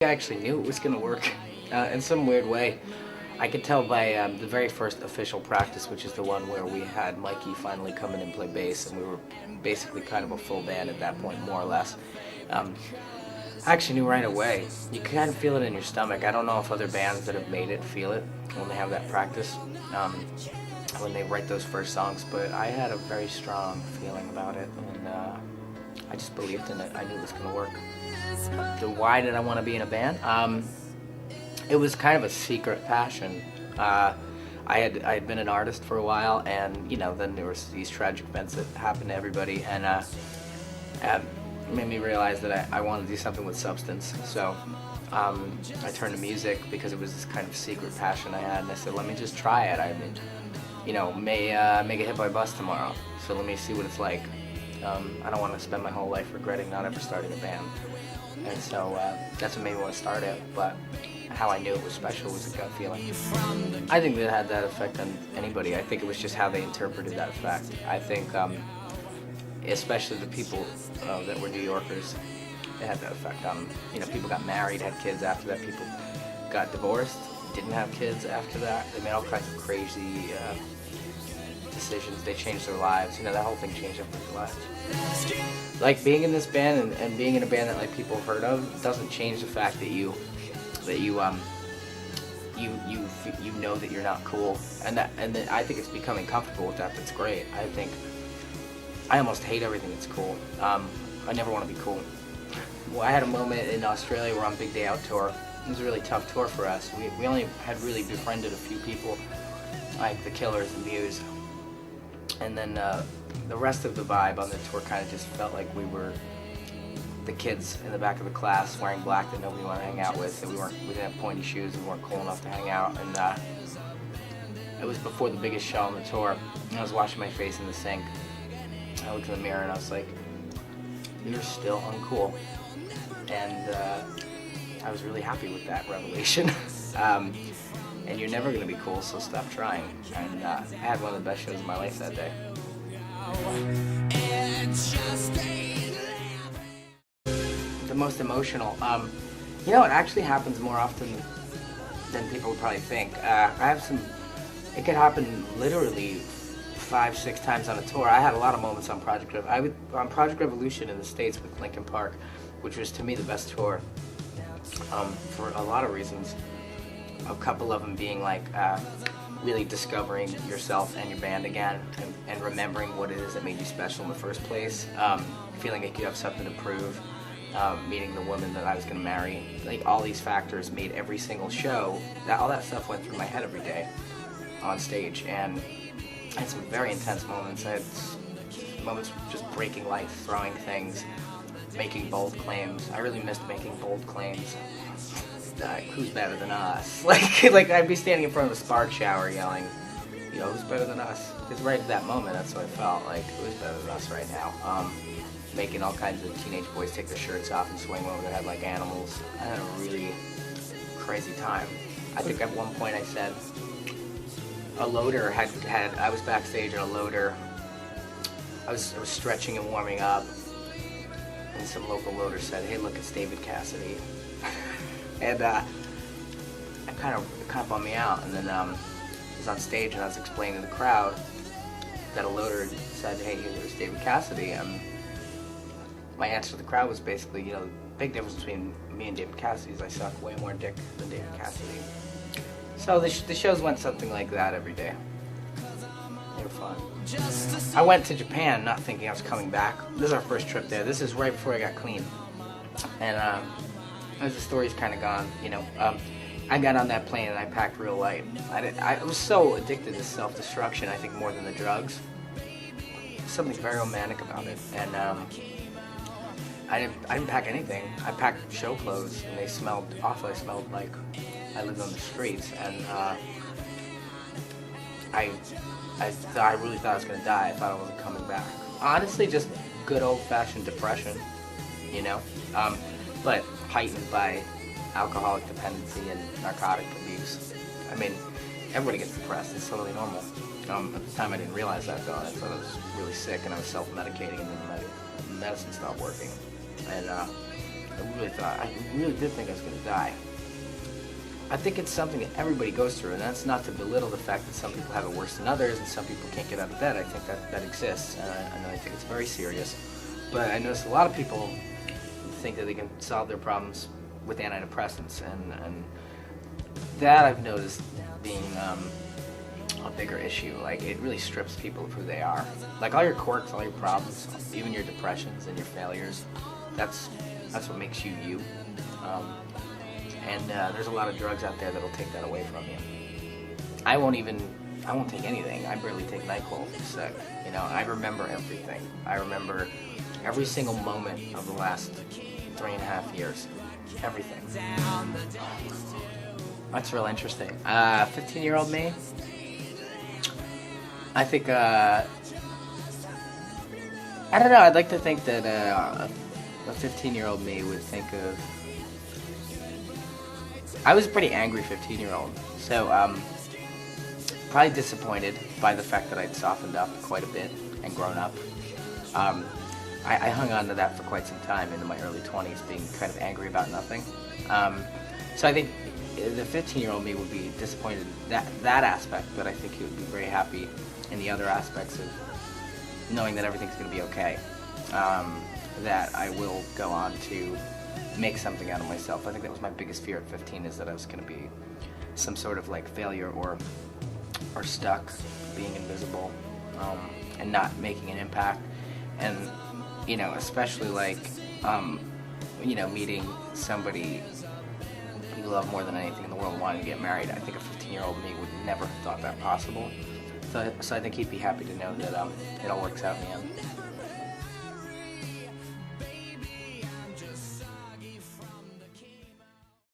I actually knew it was going to work in some weird way. I could tell by the very first official practice, which is the one where we had Mikey finally come in and play bass, and we were basically kind of a full band at that point, more or less. I actually knew right away. You kind of feel it in your stomach. I don't know if other bands that have made it feel it when they have that practice, when they write those first songs, but I had a very strong feeling about it, and I just believed in it. I knew it was going to work. So why did I want to be in a band? It was kind of a secret passion. I had been an artist for a while, and then there was these tragic events that happened to everybody, and it made me realize that I wanted to do something with substance. So I turned to music because it was this kind of secret passion I had, and I said, let me just try it. I mean, may get hit by a bus tomorrow, so let me see what it's like. I don't want to spend my whole life regretting not ever starting a band. And so that's what made me want to start it, but how I knew it was special was a gut feeling. I think that had that effect on anybody. I think it was just how they interpreted that effect. I think especially the people that were New Yorkers, it had that effect on them. People got married, had kids after that. People got divorced, didn't have kids after that. They made all kinds of crazy decisions. They changed their lives. That whole thing changed everybody's lives. Like being in this band and being in a band that like people have heard of doesn't change the fact that you know that you're not cool, and I think it's becoming comfortable with that. That's great. I almost hate everything that's cool. I never want to be cool. Well, I had a moment in Australia where on Big Day Out tour. It was a really tough tour for us. We only had really befriended a few people, like the Killers and Muse. And then the rest of the vibe on the tour kind of just felt like we were the kids in the back of the class wearing black that nobody wanted to hang out with. That we didn't have pointy shoes, we weren't cool enough to hang out. And it was before the biggest show on the tour. And I was washing my face in the sink. I looked in the mirror and I was like, "You're still uncool." And I was really happy with that revelation. And you're never going to be cool, so stop trying. And I had one of the best shows of my life that day. The most emotional. It actually happens more often than people would probably think. It could happen literally 5-6 times on a tour. I had a lot of moments on Project on Project Revolution in the States with Linkin Park, which was to me the best tour for a lot of reasons. A couple of them being like really discovering yourself and your band again, and remembering what it is that made you special in the first place, feeling like you have something to prove, meeting the woman that I was going to marry. Like all these factors made every single show, all that stuff went through my head every day on stage, and I had some very intense moments. I had moments just breaking lights, throwing things, making bold claims. I really missed making bold claims. Who's better than us? Like I'd be standing in front of a spark shower yelling, who's better than us? Because right at that moment, that's what I felt like. Who's better than us right now? Making all kinds of teenage boys take their shirts off and swing over their head like animals. I had a really crazy time. I think at one point I said, a loader I was backstage and a loader, I was stretching and warming up, and some local loader said, "Hey, look, it's David Cassidy." And it kind of bummed me out. And then I was on stage and I was explaining to the crowd that a loader said, "Hey, there's David Cassidy." My answer to the crowd was basically, the big difference between me and David Cassidy is I suck way more dick than David Cassidy. So the shows went something like that every day. They were fun. I went to Japan not thinking I was coming back. This is our first trip there. This is right before I got clean. And as the story's kind of gone, I got on that plane and I packed real light. I was so addicted to self-destruction, I think more than the drugs. There's something very romantic about it. And I didn't pack anything. I packed show clothes and they smelled awful. I smelled like I lived on the streets. And I really thought I was going to die. I thought I wasn't coming back. Honestly, just good old-fashioned depression, but heightened by alcoholic dependency and narcotic abuse. I mean, everybody gets depressed. It's totally normal. At the time, I didn't realize that, though. I thought I was really sick, and I was self-medicating, and then my medicine stopped working. And I really did think I was going to die. I think it's something that everybody goes through, and that's not to belittle the fact that some people have it worse than others and some people can't get out of bed. I think that exists, and I think it's very serious. But I notice a lot of people think that they can solve their problems with antidepressants, and that I've noticed being a bigger issue. Like, it really strips people of who they are. Like, all your quirks, all your problems, even your depressions and your failures, that's what makes you you. And there's a lot of drugs out there that'll take that away from you. I won't take anything. I barely take NyQuil if I'm sick. You know, I remember everything. I remember every single moment of the last 3.5 years. Everything. That's real interesting. 15-year-old me? I think, I don't know, I'd like to think that a 15-year-old me would think of... I was a pretty angry 15-year-old, so probably disappointed by the fact that I'd softened up quite a bit and grown up. I hung on to that for quite some time into my early 20s, being kind of angry about nothing. So I think the 15-year-old me would be disappointed in that aspect, but I think he would be very happy in the other aspects of knowing that everything's going to be okay. That I will go on to make something out of myself. I think that was my biggest fear at 15, is that I was going to be some sort of like failure or stuck, being invisible, and not making an impact. And, you know, especially like, you know, meeting somebody you love more than anything in the world, wanting to get married. I think a 15-year-old me would never have thought that possible. So I think he'd be happy to know that it all works out in the end.